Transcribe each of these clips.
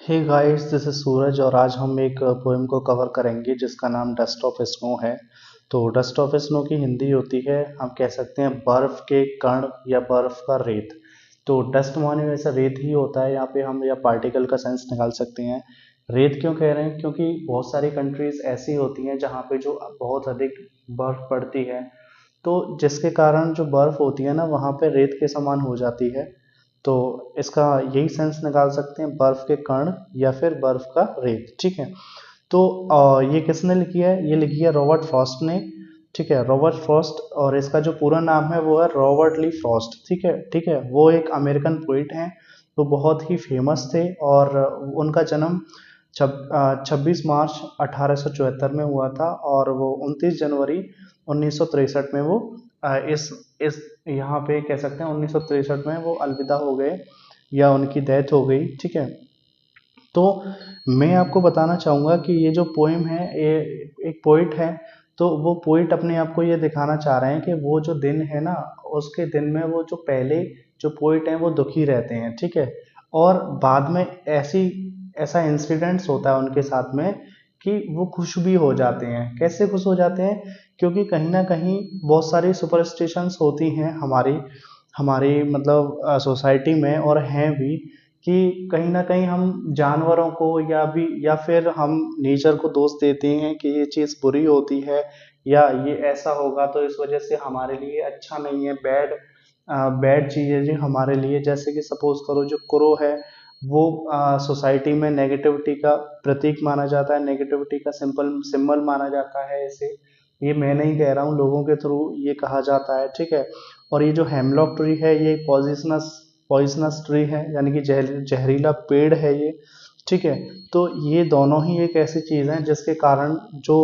Hey guys, this is सूरज और आज हम एक पोएम को कवर करेंगे जिसका नाम डस्ट ऑफ स्नो है। तो डस्ट ऑफ स्नो की हिंदी होती है, हम कह सकते हैं बर्फ के कण या बर्फ का रेत। तो डस्ट माने वैसा रेत ही होता है यहाँ पे, हम या पार्टिकल का सेंस निकाल सकते हैं। रेत क्यों कह रहे हैं? क्योंकि बहुत सारी कंट्रीज ऐसी होती हैं जहाँ पे जो बहुत अधिक बर्फ पड़ती है, तो जिसके कारण जो बर्फ होती है ना वहाँ पे रेत के समान हो जाती है। तो इसका यही सेंस निकाल सकते हैं, बर्फ के कण या फिर बर्फ का रेत। ठीक है। तो ये किसने लिखी है? ये लिखी है रॉबर्ट फ्रॉस्ट ने। ठीक है, रॉबर्ट फ्रॉस्ट, और इसका जो पूरा नाम है वो है रॉबर्ट ली फ्रॉस्ट। ठीक है, ठीक है। वो एक अमेरिकन पोइट हैं, वो बहुत ही फेमस थे और उनका जन्म 26 मार्च 1874 में हुआ था और वो 29 जनवरी 1963 में वो इस यहाँ पे कह सकते हैं 1963 में वो अलविदा हो गए या उनकी डेथ हो गई। ठीक है। तो मैं आपको बताना चाहूँगा कि ये जो पोइम है, ये एक पोइट है। तो वो पोइट अपने आप को ये दिखाना चाह रहे हैं कि वो जो दिन है ना, उसके दिन में वो जो पहले जो पोइट हैं वो दुखी रहते हैं। ठीक है। और बाद में ऐसा इंसिडेंट्स होता है उनके साथ में कि वो खुश भी हो जाते हैं। कैसे खुश हो जाते हैं? क्योंकि कहीं ना कहीं बहुत सारी सुपरस्टिशंस होती हैं हमारी हमारी मतलब सोसाइटी में, और हैं भी, कि कहीं ना कहीं हम जानवरों को या फिर हम नेचर को दोष देते हैं कि ये चीज़ बुरी होती है या ये ऐसा होगा तो इस वजह से हमारे लिए अच्छा नहीं है, बैड चीज़ है जी हमारे लिए। जैसे कि सपोज करो, जो क्रो है वो सोसाइटी में नेगेटिविटी का प्रतीक माना जाता है, नेगेटिविटी का सिंबल माना जाता है इसे। ये मैं नहीं कह रहा हूँ, लोगों के थ्रू ये कहा जाता है। ठीक है। और ये जो हेमलॉक ट्री है ये पॉइजनस ट्री है, यानी कि जहरीला पेड़ है ये। ठीक है। तो ये दोनों ही एक ऐसी चीज़ है जिसके कारण जो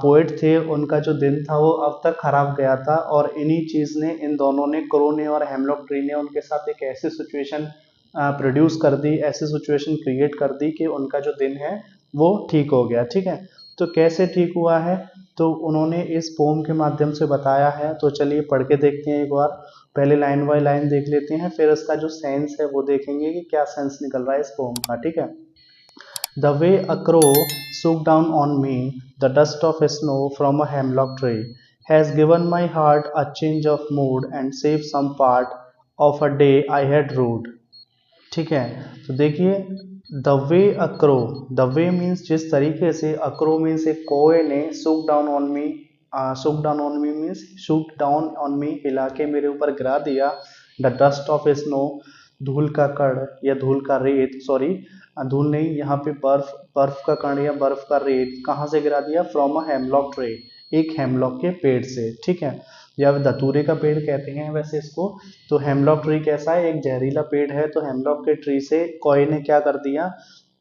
पोएट थे उनका जो दिन था वो अब तक खराब गया था, और इन्हीं चीज़ ने, इन दोनों ने, क्रो ने और हेमलॉक ट्री ने, उनके साथ एक ऐसी सिचुएशन प्रोड्यूस कर दी, ऐसी सिचुएशन क्रिएट कर दी कि उनका जो दिन है वो ठीक हो गया। ठीक है। तो कैसे ठीक हुआ है, तो उन्होंने इस पोम के माध्यम से बताया है। तो चलिए पढ़ के देखते हैं एक बार। पहले लाइन बाय लाइन देख लेते हैं, फिर इसका जो सेंस है वो देखेंगे कि क्या सेंस निकल रहा है इस पोम का। ठीक है। The way a crow swooped down on me, the dust of snow from a hemlock tree, has given my heart a change of mood and saved some part of a day I had rued. ठीक है। तो देखिए, the way a crow, the way means जिस तरीके से, accrue means एक कोए ने, सुक डाउन ऑन मी, सुक down on me means Shuk down on me, हिला के मेरे ऊपर गिरा दिया। द डस्ट ऑफ स्नो, धूल का कण या धूल का रेत, सॉरी धूल नहीं, यहाँ पे बर्फ, बर्फ का कण या बर्फ का रेत कहाँ से गिरा दिया? फ्रॉम अ हेमलॉक ट्री, एक हेमलॉक के पेड़ से। ठीक है। या धतूरे का पेड़ कहते हैं वैसे इसको। तो हेमलॉक ट्री कैसा है? एक जहरीला पेड़ है। तो हेमलॉक के ट्री से कॉय ने क्या कर दिया?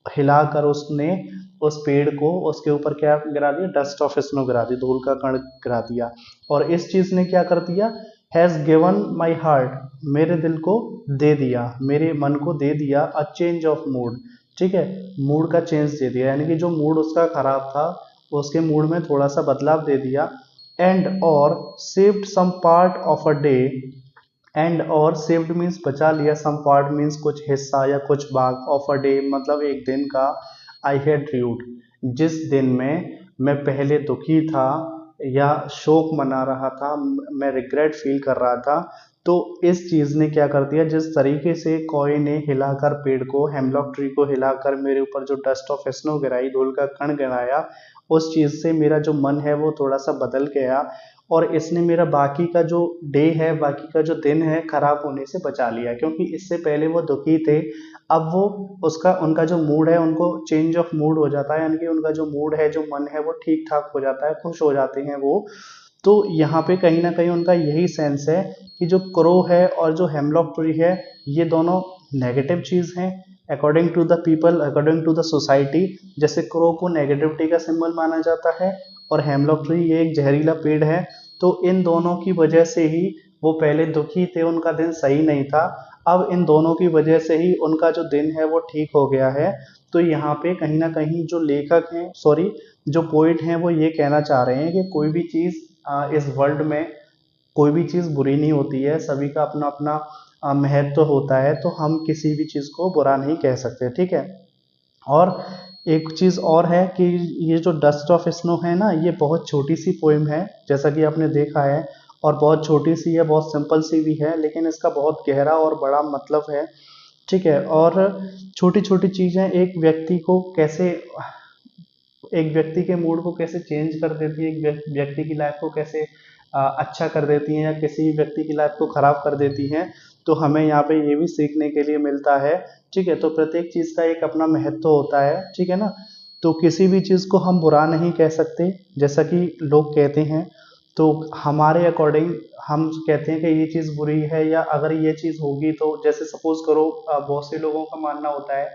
हिलाकर उसने उस पेड़ को, उसके ऊपर क्या गिरा दिया? डस्ट ऑफ स्नो गिरा दी, धूल का कण गिरा दिया। और इस चीज ने क्या कर दिया? हैज गिवन माई हार्ट, मेरे दिल को दे दिया, मेरे मन को दे दिया, अ चेंज ऑफ मूड। ठीक है। मूड का चेंज दे दिया, यानी कि जो मूड उसका खराब था उसके मूड में थोड़ा सा बदलाव दे दिया। एंड और saved some part of a day, and और सेव्ड मीन्स बचा लिया, सम पार्ट मीन्स कुछ हिस्सा या कुछ भाग, ऑफ अ डे मतलब एक दिन का। आई हैड ड्यूड, जिस दिन में मैं पहले दुखी था या शोक मना रहा था, मैं रिग्रेट फील कर रहा था। तो इस चीज ने क्या कर दिया? जिस तरीके से कॉय ने हिलाकर पेड़ को, हेमलॉक ट्री को हिलाकर मेरे ऊपर जो डस्ट ऑफ स्नो गिराई, धूल का कण गिराया, उस चीज से मेरा जो मन है वो थोड़ा सा बदल गया, और इसने मेरा बाकी का जो डे है, बाकी का जो दिन है, खराब होने से बचा लिया। क्योंकि इससे पहले वो दुखी थे, अब वो उसका उनका जो मूड है, उनको चेंज ऑफ मूड हो जाता है, यानी कि उनका जो मूड है, जो मन है, वो ठीक ठाक हो जाता है, खुश हो जाते हैं वो। तो यहाँ पे कहीं ना कहीं उनका यही सेंस है कि जो क्रो है और जो हेमलॉक ट्री है, ये दोनों नेगेटिव चीज हैं according to the people, according to the society. जैसे क्रो को नेगेटिविटी का सिंबल माना जाता है और हेमलॉक ट्री ये एक जहरीला पेड़ है। तो इन दोनों की वजह से ही वो पहले दुखी थे, उनका दिन सही नहीं था। अब इन दोनों की वजह से ही उनका जो दिन है वो ठीक हो गया है। तो यहाँ पे कहीं ना कहीं जो लेखक हैं, सॉरी जो पोइट हैं, वो ये कहना चाह रहे हैं कि कोई भी चीज़ इस वर्ल्ड में, कोई भी चीज़ बुरी नहीं होती है, सभी का अपना अपना महत्व होता है। तो हम किसी भी चीज़ को बुरा नहीं कह सकते। ठीक है। और एक चीज़ और है कि ये जो डस्ट ऑफ स्नो है ना, ये बहुत छोटी सी पोइम है, जैसा कि आपने देखा है, और बहुत छोटी सी है, बहुत सिंपल सी भी है, लेकिन इसका बहुत गहरा और बड़ा मतलब है। ठीक है। और छोटी छोटी चीज़ें एक व्यक्ति के मूड को कैसे चेंज कर देती है, एक व्यक्ति की लाइफ को कैसे अच्छा कर देती हैं, या किसी व्यक्ति की लाइफ को खराब कर देती हैं, तो हमें यहाँ पे ये भी सीखने के लिए मिलता है। ठीक है। तो प्रत्येक चीज़ का एक अपना महत्व होता है। ठीक है ना। तो किसी भी चीज़ को हम बुरा नहीं कह सकते, जैसा कि लोग कहते हैं। तो हमारे अकॉर्डिंग हम कहते हैं कि ये चीज़ बुरी है, या अगर ये चीज़ होगी तो, जैसे सपोज करो, बहुत से लोगों का मानना होता है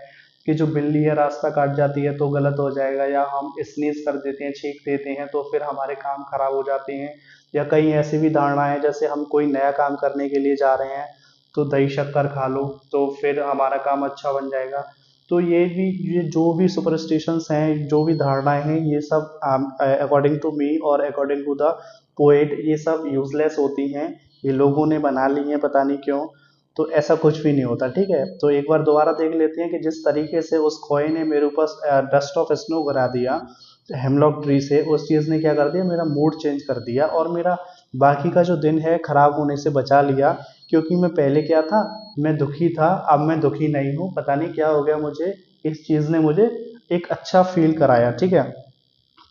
कि जो बिल्ली है रास्ता काट जाती है तो गलत हो जाएगा, या हम स्नीज कर देते हैं, छींक देते हैं, तो फिर हमारे काम खराब हो जाते हैं। या कई ऐसी भी धारणाएं, जैसे हम कोई नया काम करने के लिए जा रहे हैं तो दही शक्कर खा लो तो फिर हमारा काम अच्छा बन जाएगा। तो ये जो भी सुपरस्टिशंस हैं, जो भी धारणाएं हैं, ये सब अकॉर्डिंग टू मी और अकॉर्डिंग टू द पोएट, ये सब यूजलेस होती हैं। ये लोगों ने बना ली हैं, पता नहीं क्यों। तो ऐसा कुछ भी नहीं होता। ठीक है। तो एक बार दोबारा देख लेते हैं कि जिस तरीके से उस खोए ने मेरे ऊपर डस्ट ऑफ स्नो गिरा दिया हेमलॉक ट्री से, उस चीज़ ने क्या कर दिया, मेरा मूड चेंज कर दिया, और मेरा बाकी का जो दिन है खराब होने से बचा लिया। क्योंकि मैं पहले क्या था, मैं दुखी था, अब मैं दुखी नहीं हूँ, पता नहीं क्या हो गया मुझे, इस चीज़ ने मुझे एक अच्छा फील कराया। ठीक है।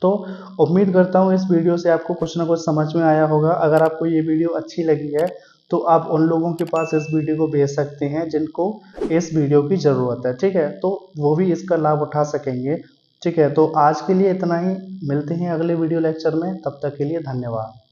तो उम्मीद करता हूँ इस वीडियो से आपको कुछ ना कुछ समझ में आया होगा। अगर आपको ये वीडियो अच्छी लगी है तो आप उन लोगों के पास इस वीडियो को भेज सकते हैं जिनको इस वीडियो की ज़रूरत है। ठीक है। तो वो भी इसका लाभ उठा सकेंगे। ठीक है। तो आज के लिए इतना ही, मिलते हैं अगले वीडियो लेक्चर में, तब तक के लिए धन्यवाद।